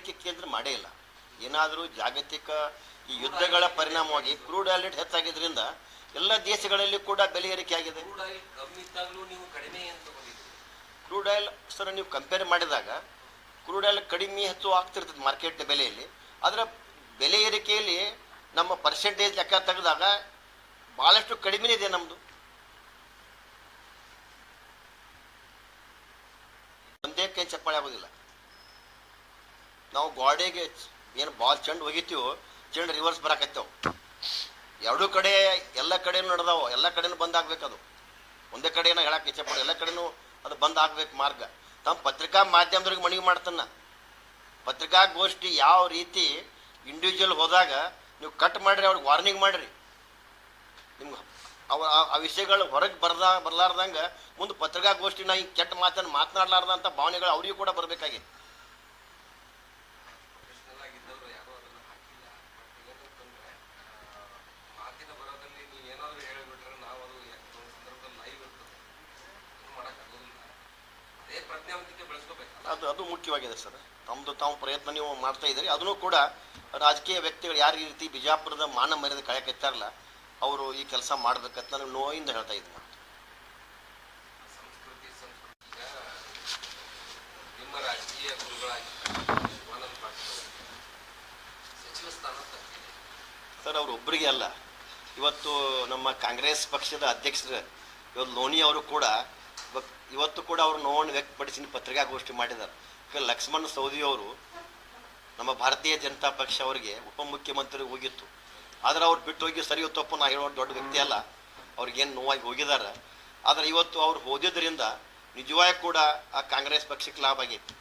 ಏರಿಕೆ ಕೇಂದ್ರ ಮಾಡೇ ಇಲ್ಲ. ಏನಾದರೂ ಜಾಗತಿಕ ಈ ಯುದ್ಧಗಳ ಪರಿಣಾಮವಾಗಿ ಕ್ರೂಡ್ ಆಯಿಲ್ ರೇಟ್ ಹೆಚ್ಚಾಗಿದ್ದರಿಂದ ಎಲ್ಲ ದೇಶಗಳಲ್ಲಿ ಕೂಡ ಬೆಲೆ ಏರಿಕೆ ಆಗಿದೆ. ಕ್ರೂಡ್ ಆಯಿಲ್ ಸರ್ ನೀವು ಕಂಪೇರ್ ಮಾಡಿದಾಗ ಕ್ರೂಡ್ ಆಯಿಲ್ ಕಡಿಮೆ ಹೆಚ್ಚು ಆಗ್ತಿರ್ತದೆ ಮಾರ್ಕೆಟ್ ಬೆಲೆಯಲ್ಲಿ. ಅದರ ಬೆಲೆ ಏರಿಕೆಯಲ್ಲಿ ನಮ್ಮ ಪರ್ಸೆಂಟೇಜ್ ಲೆಕ್ಕ ತೆಗೆದಾಗ ಭಾಳಷ್ಟು ಕಡಿಮೆ ಇದೆ ನಮ್ಮದು. ಒಂದೇ ಕೈ ಚಪ್ಪಾಳೆ ಆಗೋದಿಲ್ಲ. ನಾವು ಗಾಡಿಗೆ ಏನು ಬಾಲ್ ಚೆಂಡು ಹೋಗಿತ್ತೀವೋ ಚೆಂಡು ರಿವರ್ಸ್ ಬರಾಕತ್ತೇವೆ. ಎರಡೂ ಕಡೆ ಎಲ್ಲ ಕಡೆನೂ ನಡೆದಾವ, ಎಲ್ಲ ಕಡೆನೂ ಬಂದ್ ಆಗ್ಬೇಕದು. ಒಂದೇ ಕಡೆನ ಹೇಳಕ್ಕೆ ಇಚ್ಛೆಪಡ ಎಲ್ಲ ಕಡೆನೂ ಅದು ಬಂದ್ ಆಗ್ಬೇಕು ಮಾರ್ಗ. ತಮ್ಮ ಪತ್ರಿಕಾ ಮಾಧ್ಯಮದವ್ರಿಗೆ ಮನವಿ ಮಾಡ್ತಾನ, ಪತ್ರಿಕಾಗೋಷ್ಠಿ ಯಾವ ರೀತಿ ಇಂಡಿವಿಜುವಲ್ ಹೋದಾಗ ನೀವು ಕಟ್ ಮಾಡಿರಿ, ಅವ್ರಿಗೆ ವಾರ್ನಿಂಗ್ ಮಾಡಿರಿ. ನಿಮ್ಗೆ ಆ ವಿಷಯಗಳು ಹೊರಗೆ ಬರ್ಲಾರ್ದಂಗೆ ಮುಂದೆ ಪತ್ರಿಕಾಗೋಷ್ಠಿನ ಹಿಂಗೆ ಕೆಟ್ಟ ಮಾತನ್ನು ಮಾತನಾಡಲಾರ್ದಂಥ ಭಾವನೆಗಳು ಅವರಿಗೂ ಕೂಡ ಬರಬೇಕಾಗಿದೆ. ಅದು ಮುಖ್ಯವಾಗಿದೆ ಸರ್. ತಮ್ಮದು ತಾವು ಪ್ರಯತ್ನ ನೀವು ಮಾಡ್ತಾ ಇದ್ದೀರಿ. ಅದನ್ನು ಕೂಡ ರಾಜಕೀಯ ವ್ಯಕ್ತಿಗಳು ಯಾರು ಈ ರೀತಿ ಬಿಜಾಪುರದ ಮಾನ ಮರ್ಯಾದೆ ಕಳೆಯಕತ್ತಾರಲ್ಲ ಅವರು ಈ ಕೆಲಸ ಮಾಡ್ಬೇಕಂತ ನನಗೆ ನೋಯಿಂದ ಹೇಳ್ತಾ ಇದ್ದೀನಿ. ಸರ್ ಅವರು ಒಬ್ಬರಿಗೆ ಅಲ್ಲ, ಇವತ್ತು ನಮ್ಮ ಕಾಂಗ್ರೆಸ್ ಪಕ್ಷದ ಅಧ್ಯಕ್ಷರು ಇವತ್ತು ಲೋನಿ ಅವರು ಕೂಡ ಇವತ್ತು ಕೂಡ ಅವರು ನೋವನ್ನು ವ್ಯಕ್ತಪಡಿಸಿ ಪತ್ರಿಕಾಗೋಷ್ಠಿ ಮಾಡಿದ್ದಾರೆ. ಲಕ್ಷ್ಮಣ್ ಸವದಿ ಅವರು ನಮ್ಮ ಭಾರತೀಯ ಜನತಾ ಪಕ್ಷ ಅವರಿಗೆ ಉಪಮುಖ್ಯಮಂತ್ರಿ ಹೋಗಿತ್ತು. ಆದರೆ ಅವ್ರು ಬಿಟ್ಟು ಹೋಗಿ ಸರಿ ತಪ್ಪು ನಾ ಹೇಳೋ ದೊಡ್ಡ ವ್ಯಕ್ತಿ ಅಲ್ಲ, ಅವ್ರಿಗೇನು ನೋವಾಗಿ ಹೋಗಿದ್ದಾರೆ. ಆದರೆ ಇವತ್ತು ಅವ್ರು ಹೋದಿದ್ದರಿಂದ ನಿಜವಾಗಿ ಕೂಡ ಆ ಕಾಂಗ್ರೆಸ್ ಪಕ್ಷಕ್ಕೆ ಲಾಭ ಆಗೈತಿ.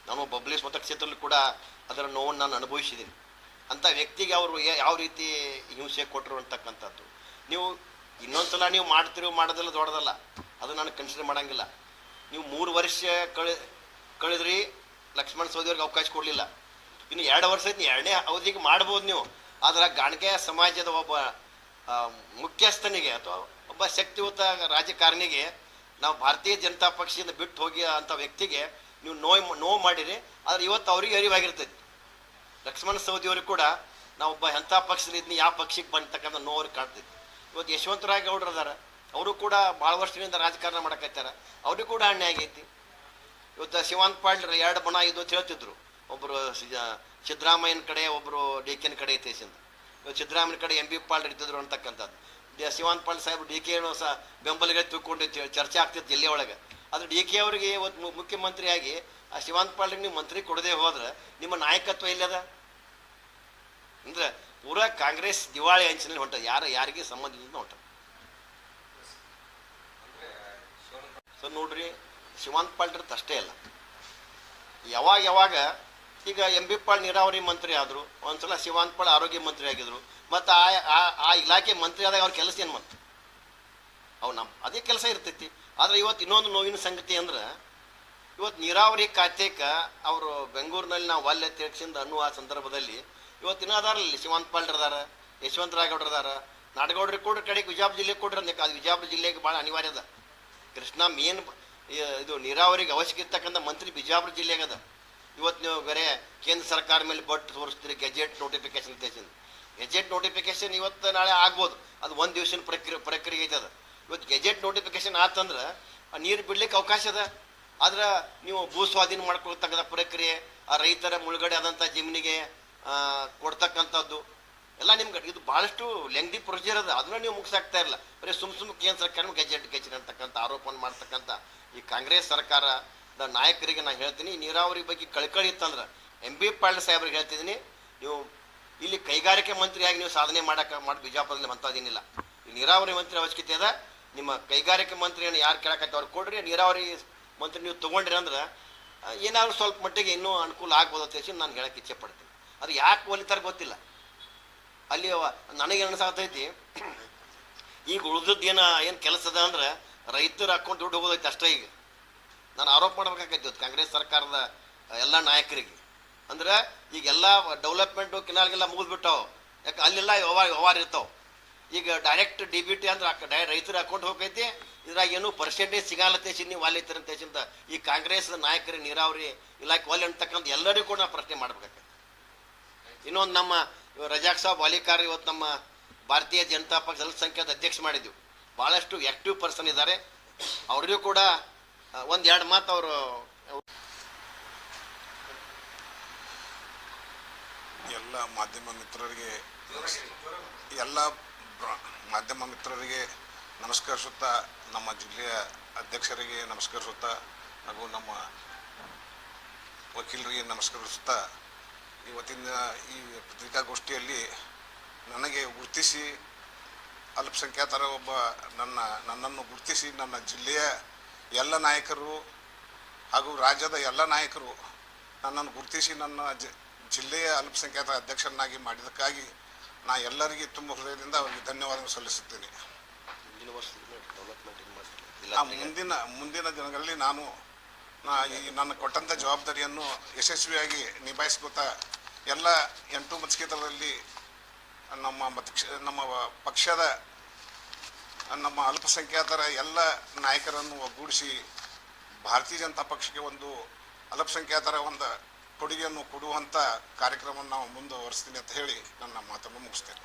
ನಾನು ಬಬ್ಲೇಶ್ ಮತಕ್ಷೇತ್ರದಲ್ಲಿ ಕೂಡ ಅದರ ನೋವನ್ನು ನಾನು ಅನುಭವಿಸಿದ್ದೀನಿ. ಅಂಥ ವ್ಯಕ್ತಿಗೆ ಅವರು ಯಾವ ರೀತಿ ಹಿಂಸೆ ಕೊಟ್ಟರು ಅಂತಕ್ಕಂಥದ್ದು ನೀವು ಇನ್ನೊಂದ್ಸಲ ನೀವು ಮಾಡ್ತಿರೋ ಮಾಡೋದಲ್ಲ ದೊಡ್ಡದಲ್ಲ, ಅದು ನಾನು ಕನ್ಸಿಡರ್ ಮಾಡೋಂಗಿಲ್ಲ. ನೀವು 3 ವರ್ಷ ಕಳೆದ್ರಿ, ಲಕ್ಷ್ಮಣ್ ಸವದಿಯವ್ರಿಗೆ ಅವಕಾಶ ಕೊಡಲಿಲ್ಲ. ಇನ್ನು 2 ವರ್ಷ ಎರಡನೇ ಅವಧಿಗೆ ಮಾಡ್ಬೋದು ನೀವು. ಆದರೆ ಗಾಣಿಗೆ ಸಮಾಜದ ಒಬ್ಬ ಮುಖ್ಯಸ್ಥನಿಗೆ ಅಥವಾ ಒಬ್ಬ ಶಕ್ತಿಯುತ ರಾಜಕಾರಣಿಗೆ ನಾವು ಭಾರತೀಯ ಜನತಾ ಪಕ್ಷದಿಂದ ಬಿಟ್ಟು ಹೋಗಿ ಅಂಥ ವ್ಯಕ್ತಿಗೆ ನೀವು ನೋವು ಮಾಡಿರಿ. ಆದರೆ ಇವತ್ತು ಅವ್ರಿಗೆ ಅರಿವಾಗಿರ್ತೈತಿ. ಲಕ್ಷ್ಮಣ್ ಸವದಿಯವ್ರಿಗೆ ಕೂಡ ನಾವು ಒಬ್ಬ ಎಂಥ ಪಕ್ಷದಲ್ಲಿ ಯಾವ ಪಕ್ಷಕ್ಕೆ ಬಂತಕ್ಕಂಥ ನೋವು ಅವ್ರಿಗೆ ಕಾಣ್ತೈತಿ. ಇವತ್ತು ಯಶವಂತರಾವ್ ಗೌಡ್ರು ಅದಾರ, ಅವರು ಕೂಡ ಭಾಳ ವರ್ಷದಿಂದ ರಾಜಕಾರಣ ಮಾಡಕತ್ತಾರ, ಅವ್ರಿಗೂ ಕೂಡ ಅನ್ಯಾಯ ಆಗೈತಿ. ಇವತ್ತು ಶಿವಾನಂದ ಪಾಟೀಲ್ 2 ಬಣ ಇದು ಅಂತ ಹೇಳ್ತಿದ್ರು. ಒಬ್ಬರು ಸಿದ್ದರಾಮಯ್ಯನ ಕಡೆ, ಒಬ್ಬರು DKನ ಕಡೆ ಐತೇಸಿಂದ. ಇವತ್ತು ಸಿದ್ದರಾಮಯ್ಯನ ಕಡೆ MB ಪಾಟೀಲ್ ಇರ್ತಿದ್ರು ಅಂತಕ್ಕಂಥದ್ದು. ಶಿವಾನಂದ ಪಾಟೀಲ್ ಸಾಹೇಬ್ DK ಸಹ ಬೆಂಬಲಿಗೆ ತಿಳ್ಕೊಂಡು ಚರ್ಚೆ ಆಗ್ತಿತ್ತು ಜಿಲ್ಲೆ ಒಳಗೆ. ಆದರೆ DK ಅವರಿಗೆ ಇವತ್ತು ಮುಖ್ಯಮಂತ್ರಿಯಾಗಿ ಆ ಶಿವಾನಂದ ಪಾಟೀಲ್ಗೆ ನೀವು ಮಂತ್ರಿ ಕೊಡದೆ ಹೋದ್ರೆ ನಿಮ್ಮ ನಾಯಕತ್ವ ಇಲ್ಲದ ಅಂದ್ರೆ ಪೂರಾ ಕಾಂಗ್ರೆಸ್ ದಿವಾಳಿ ಅಂಚಿನಲ್ಲಿ ಹೊಂಟದ, ಯಾರಿಗೆ ಸಂಬಂಧಿಸಿದ ಹೊಂಟದ. ಸರ್ ನೋಡ್ರಿ, ಶಿವಾನಂದ ಪಾಟೀಲ್ ಅಷ್ಟೇ ಅಲ್ಲ, ಯಾವಾಗ ಈಗ MB ಪಾಟೀಲ್ ನೀರಾವರಿ ಮಂತ್ರಿ ಆದರು, ಒಂದ್ಸಲ ಶಿವಾನಂದ ಪಾಟೀಲ್ ಆರೋಗ್ಯ ಮಂತ್ರಿ ಆಗಿದ್ರು. ಮತ್ತು ಆ ಇಲಾಖೆ ಮಂತ್ರಿ ಆದಾಗ ಅವ್ರ ಕೆಲಸ ಏನು ಬಂತು? ಅದೇ ಕೆಲಸ ಇರ್ತೈತಿ. ಆದರೆ ಇವತ್ತು ಇನ್ನೊಂದು ನೋವಿನ ಸಂಗತಿ ಅಂದ್ರೆ ಇವತ್ತು ನೀರಾವರಿ ಖಾತೆಗೆ ಅವರು ಬೆಂಗಳೂರಿನಲ್ಲಿ ನಾವು ವಾಲ್ಯ ತೀರ್ಸಿಂದ ಅನ್ನುವ ಸಂದರ್ಭದಲ್ಲಿ ಇವತ್ತಿನ ಅದಾರಲ್ಲಿ ಶಿವಾನಂದ ಪಾಟೀಲ್ ಅದಾರ, ಯಶವಂತರಾವ್ ಗೌಡ್ರು ಅದಾರ, ನಾಡಗೌಡ್ರಿಗೆ ಕೊಡ್ರಿ, ಕಡೆಗೆ ವಿಜಾಪುರ ಜಿಲ್ಲೆಗೆ ಕೊಡ್ರಿ ಅಂತ. ಅದು ವಿಜಾಪುರ ಜಿಲ್ಲೆಗೆ ಭಾಳ ಅನಿವಾರ್ಯ ಅದ. ಕೃಷ್ಣ ಮೇನ್ ಇದು ನೀರಾವರಿಗೆ ಅವಶ್ಯಕ ಇರ್ತಕ್ಕಂಥ ಮಂತ್ರಿ ಬಿಜಾಪುರ ಜಿಲ್ಲೆಗೆ ಅದ. ಇವತ್ತು ನೀವು ಬೇರೆ ಕೇಂದ್ರ ಸರ್ಕಾರ ಮೇಲೆ ಬಟ್ ತೋರಿಸ್ತೀರಿ ಗೆಜೆಟ್ ನೋಟಿಫಿಕೇಶನ್ ಇರ್ತೈತಿ. ಗೆಜೆಟ್ ನೋಟಿಫಿಕೇಶನ್ ಇವತ್ತು ನಾಳೆ ಆಗ್ಬೋದು, ಅದು 1 ದಿವಸದ ಪ್ರಕ್ರಿಯೆ ಐತದ. ಇವತ್ತು ಗೆಜೆಟ್ ನೋಟಿಫಿಕೇಶನ್ ಆತಂದ್ರೆ ನೀರು ಬಿಡ್ಲಿಕ್ಕೆ ಅವಕಾಶ ಅದ. ಆದ್ರೆ ನೀವು ಭೂ ಸ್ವಾಧೀನ ಮಾಡ್ಕೊಳ್ತಕ್ಕಂಥ ಪ್ರಕ್ರಿಯೆ, ಆ ರೈತರ ಮುಳುಗಡೆ ಆದಂಥ ಜಮೀನಿಗೆ ಕೊಡ್ತಕ್ಕಂಥದ್ದು ಎಲ್ಲ ನಿಮ್ಗೆ ಇದು ಭಾಳಷ್ಟು ಲೆಂಗ್ದಿ ಪ್ರೊಸೀಜರ್ ಅದ. ಅದನ್ನ ನೀವು ಮುಗಿಸಾಗ್ತಾ ಇಲ್ಲ. ಬರೀ ಸುಮ್ ಕೇಂದ್ರ ಸರ್ಕಾರ ಗೆಜೆಟ್ ಅಂತಕ್ಕಂಥ ಆರೋಪವನ್ನು ಮಾಡ್ತಕ್ಕಂಥ ಈ ಕಾಂಗ್ರೆಸ್ ಸರ್ಕಾರದ ನಾಯಕರಿಗೆ ನಾನು ಹೇಳ್ತೀನಿ, ನೀರಾವರಿ ಬಗ್ಗೆ ಕಳ್ಕಳಿ ಇತ್ತಂದ್ರೆ MB ಪಾಟೀಲ್ ಸಾಹೇಬ್ರಿಗೆ ಹೇಳ್ತಿದ್ದೀನಿ, ನೀವು ಇಲ್ಲಿ ಕೈಗಾರಿಕೆ ಮಂತ್ರಿಯಾಗಿ ನೀವು ಸಾಧನೆ ಮಾಡಿ ಬಿಜಾಪುರದಲ್ಲಿ ಅಂತದೇನಿಲ್ಲ. ಈ ನೀರಾವರಿ ಮಂತ್ರಿ ಅವಶ್ಯಕತೆ ಅದ. ನಿಮ್ಮ ಕೈಗಾರಿಕೆ ಮಂತ್ರಿಯನ್ನು ಯಾರು ಕೇಳಕತ್ತೆ ಅವ್ರು ಕೊಡ್ರಿ. ನೀರಾವರಿ ಮಂತ್ರಿ ನೀವು ತೊಗೊಂಡ್ರಿ ಅಂದ್ರೆ ಏನಾದ್ರು ಸ್ವಲ್ಪ ಮಟ್ಟಿಗೆ ಇನ್ನೂ ಅನುಕೂಲ ಆಗ್ಬೋದು ಅಂತ ಹೇಳಿ ನಾನು ಹೇಳಕ್ಕೆ ಇಚ್ಛೆ ಪಡ್ತೀನಿ. ಅದು ಯಾಕೆ ಒಲಿತಾರೆ ಗೊತ್ತಿಲ್ಲ. ಅಲ್ಲಿ ನನಗೆ ಅನಿಸಾಗ್ತೈತಿ, ಈಗ ಉಳಿದದ್ದು ಏನು ಕೆಲಸ ಅದ ಅಂದ್ರೆ ರೈತರ ಅಕೌಂಟ್ ದುಡ್ಡು ಹೋಗೋದೈತೆ ಅಷ್ಟೇ. ಈಗ ನಾನು ಆರೋಪ ಮಾಡ್ಬೇಕಾಗೈತಿ ಕಾಂಗ್ರೆಸ್ ಸರ್ಕಾರದ ಎಲ್ಲ ನಾಯಕರಿಗೆ. ಅಂದ್ರೆ ಈಗೆಲ್ಲ ಡೆವಲಪ್ಮೆಂಟು ಕೆನಾಲ್ಗೆಲ್ಲ ಮುಗಿದ್ಬಿಟ್ಟಾವ. ಯಾಕೆ ಅಲ್ಲೆಲ್ಲ ವ್ಯವಹಾರ ಇರ್ತಾವೆ. ಈಗ ಡೈರೆಕ್ಟ್ DBT ಅಂದ್ರೆ ರೈತರ ಅಕೌಂಟ್ ಹೋಗೈತಿ. ಇದ್ರಾಗ ಏನು ಪರ್ಸೆಂಟೇಜ್ ಸಿಗಲತ್ತೇಸಿ ನೀವು ವಾಲಿತೀರಂತ ಈ ಕಾಂಗ್ರೆಸ್ ನಾಯಕರಿಗೆ ನೀರಾವರಿ ಇಲಾಖೆ ವಾಲಿ ಅಂತಕ್ಕಂಥ ಎಲ್ಲರಿಗೂ ಕೂಡ ಇಲ್ಲೊಂದು ನಮ್ಮ ರಜಾಕ್ ಸಾಬ್ ವಾಲಿಕಾರ್ ಇವತ್ತು ನಮ್ಮ ಭಾರತೀಯ ಜನತಾ ಪಕ್ಷ ಅಲ್ಪಸಂಖ್ಯಾತ ಅಧ್ಯಕ್ಷ ಮಾಡಿದ್ವಿ. ಭಾಳಷ್ಟು ಆ್ಯಕ್ಟಿವ್ ಪರ್ಸನ್ ಇದ್ದಾರೆ. ಅವ್ರಿಗೂ ಕೂಡ ಒಂದೆರಡು ಮಾತು ಅವರು. ಎಲ್ಲ ಮಾಧ್ಯಮ ಮಿತ್ರರಿಗೆ ನಮಸ್ಕರಿಸುತ್ತಾ, ನಮ್ಮ ಜಿಲ್ಲೆಯ ಅಧ್ಯಕ್ಷರಿಗೆ ನಮಸ್ಕರಿಸುತ್ತಾ ಹಾಗೂ ನಮ್ಮ ವಕೀಲರಿಗೆ ನಮಸ್ಕರಿಸುತ್ತಾ, ಇವತ್ತಿನ ಈ ಪತ್ರಿಕಾಗೋಷ್ಠಿಯಲ್ಲಿ ನನಗೆ ಗುರುತಿಸಿ ಅಲ್ಪಸಂಖ್ಯಾತರ ನನ್ನನ್ನು ಗುರುತಿಸಿ ನನ್ನ ಜಿಲ್ಲೆಯ ಎಲ್ಲ ನಾಯಕರು ಹಾಗೂ ರಾಜ್ಯದ ಎಲ್ಲ ನಾಯಕರು ನನ್ನನ್ನು ಗುರುತಿಸಿ ನನ್ನ ಜಿಲ್ಲೆಯ ಅಲ್ಪಸಂಖ್ಯಾತ ಅಧ್ಯಕ್ಷರನ್ನಾಗಿ ಮಾಡಿದ್ದಕ್ಕಾಗಿ ನಾ ಎಲ್ಲರಿಗೆ ತುಂಬ ಹೃದಯದಿಂದ ಅವರಿಗೆ ಧನ್ಯವಾದ ಸಲ್ಲಿಸುತ್ತೇನೆ. ಮುಂದಿನ ದಿನಗಳಲ್ಲಿ ನಾನು ನನ್ನ ಕೊಟ್ಟಂಥ ಜವಾಬ್ದಾರಿಯನ್ನು ಯಶಸ್ವಿಯಾಗಿ ನಿಭಾಯಿಸ್ಕೊತಾ ಎಲ್ಲ 8 ಮತಕ್ಷೇತ್ರದಲ್ಲಿ ನಮ್ಮ ಪಕ್ಷದ ನಮ್ಮ ಅಲ್ಪಸಂಖ್ಯಾತರ ಎಲ್ಲ ನಾಯಕರನ್ನು ಒಗ್ಗೂಡಿಸಿ ಭಾರತೀಯ ಜನತಾ ಪಕ್ಷಕ್ಕೆ ಒಂದು ಅಲ್ಪಸಂಖ್ಯಾತರ ಒಂದು ಕೊಡುಗೆಯನ್ನು ಕೊಡುವಂಥ ಕಾರ್ಯಕ್ರಮವನ್ನು ನಾವು ಮುಂದುವರಿಸ್ತೀನಿ ಅಂತ ಹೇಳಿ ನನ್ನ ಮಾತನ್ನು ಮುಗಿಸ್ತೇನೆ.